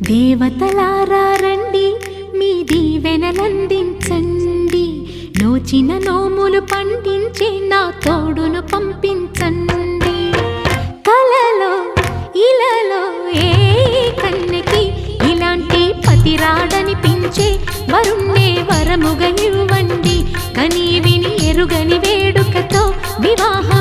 దేవతలారా రండి, మీ దీవెనలందించండి. నోచిన నోములు పండించే నా తోడును పంపించండి. కలలో ఇలలో ఏ కన్నెకి ఇలాంటి పతిరాడనిపించే వరుణ్ణే వరముగా ఇవ్వండి. కని విని ఎరుగని వేడుకతో వివాహ